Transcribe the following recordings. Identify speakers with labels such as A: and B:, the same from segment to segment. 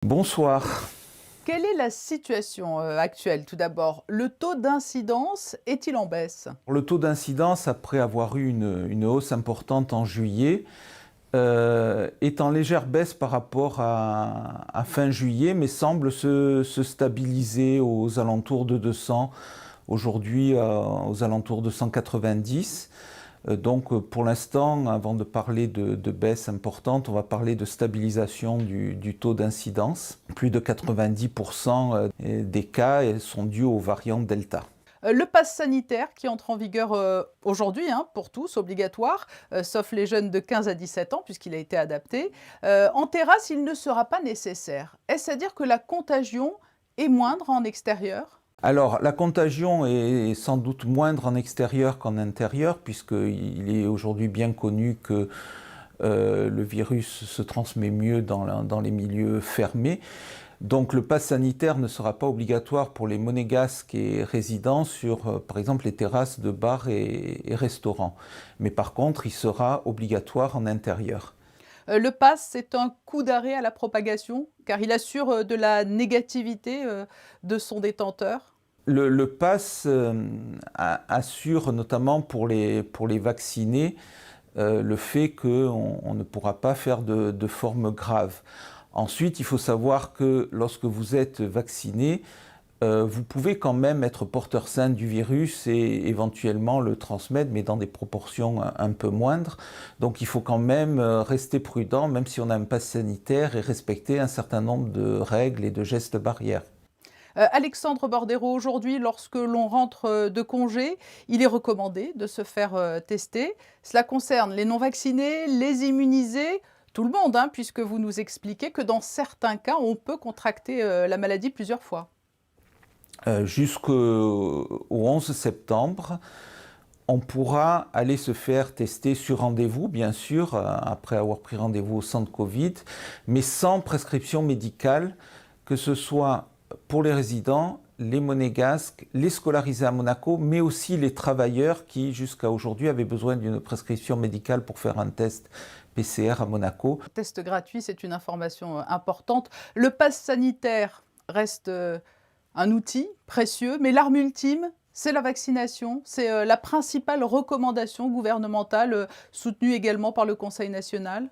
A: Bonsoir.
B: Quelle est la situation, actuelle? Tout d'abord, le taux d'incidence est-il en baisse?
A: Le taux d'incidence, après avoir eu une hausse importante en juillet, est en légère baisse par rapport à fin juillet, mais semble se stabiliser aux alentours de 200, aujourd'hui aux alentours de 190. Donc pour l'instant, avant de parler de baisse importante, on va parler de stabilisation du taux d'incidence. Plus de 90% des cas sont dus aux variantes Delta.
B: Le pass sanitaire qui entre en vigueur, aujourd'hui, hein, pour tous, obligatoire, sauf les jeunes de 15 à 17 ans puisqu'il a été adapté. En terrasse, il ne sera pas nécessaire. Est-ce à dire que la contagion est moindre en extérieur?
A: Alors, la contagion est sans doute moindre en extérieur qu'en intérieur, puisqu'il est aujourd'hui bien connu que le virus se transmet mieux dans les milieux fermés. Donc le pass sanitaire ne sera pas obligatoire pour les monégasques et résidents sur, par exemple, les terrasses de bars et restaurants. Mais par contre, il sera obligatoire en intérieur.
B: Le pass, c'est un coup d'arrêt à la propagation, car il assure, de la négativité, de son détenteur?
A: Le pass assure notamment pour les vaccinés le fait qu'on ne pourra pas faire de forme grave. Ensuite, il faut savoir que lorsque vous êtes vacciné, vous pouvez quand même être porteur sain du virus et éventuellement le transmettre, mais dans des proportions un peu moindres. Donc il faut quand même rester prudent, même si on a un pass sanitaire, et respecter un certain nombre de règles et de gestes barrières.
B: Alexandre Bordero, aujourd'hui, lorsque l'on rentre, de congé, il est recommandé de se faire, tester. Cela concerne les non vaccinés, les immunisés, tout le monde, hein, puisque vous nous expliquez que dans certains cas, on peut contracter, la maladie plusieurs fois.
A: Jusqu'au 11 septembre, on pourra aller se faire tester sur rendez-vous, bien sûr, après avoir pris rendez-vous au centre Covid, mais sans prescription médicale, que ce soit pour les résidents, les monégasques, les scolarisés à Monaco, mais aussi les travailleurs qui, jusqu'à aujourd'hui, avaient besoin d'une prescription médicale pour faire un test PCR à Monaco.
B: Test gratuit, c'est une information, importante. Le pass sanitaire reste, un outil précieux, mais l'arme ultime, c'est la vaccination. C'est, la principale recommandation gouvernementale, soutenue également par le Conseil national.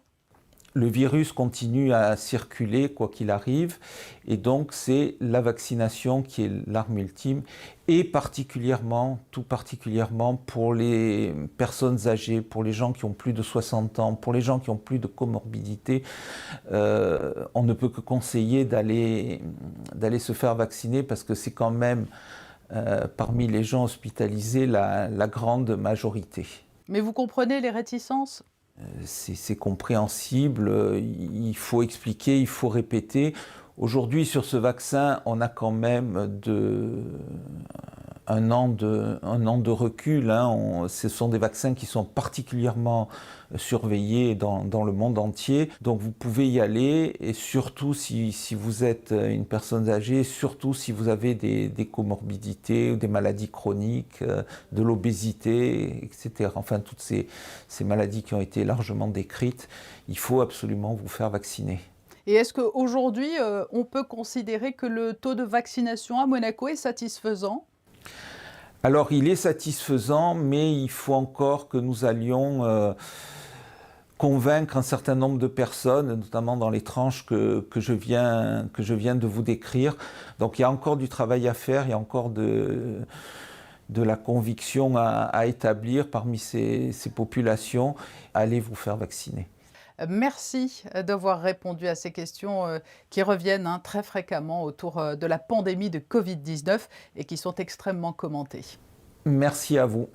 A: Le virus continue à circuler quoi qu'il arrive, et donc c'est la vaccination qui est l'arme ultime, et particulièrement, tout particulièrement pour les personnes âgées, pour les gens qui ont plus de 60 ans, pour les gens qui ont plus de comorbidité. On ne peut que conseiller d'aller se faire vacciner, parce que c'est quand même parmi les gens hospitalisés la grande majorité.
B: Mais vous comprenez les réticences?
A: C'est compréhensible, il faut expliquer, il faut répéter. Aujourd'hui, sur ce vaccin, on a quand même un an de recul, hein. Ce sont des vaccins qui sont particulièrement surveillés dans le monde entier. Donc vous pouvez y aller, et surtout si vous êtes une personne âgée, surtout si vous avez des comorbidités ou des maladies chroniques, de l'obésité, etc. Enfin, toutes ces maladies qui ont été largement décrites, il faut absolument vous faire vacciner.
B: Et est-ce qu'aujourd'hui, on peut considérer que le taux de vaccination à Monaco est satisfaisant?
A: Alors, il est satisfaisant, mais il faut encore que nous allions convaincre un certain nombre de personnes, notamment dans les tranches que je viens de vous décrire. Donc il y a encore du travail à faire, il y a encore de la conviction à établir parmi ces populations. Allez vous faire vacciner.
B: Merci d'avoir répondu à ces questions, qui reviennent, hein, très fréquemment autour, de la pandémie de Covid-19 et qui sont extrêmement commentées.
A: Merci à vous.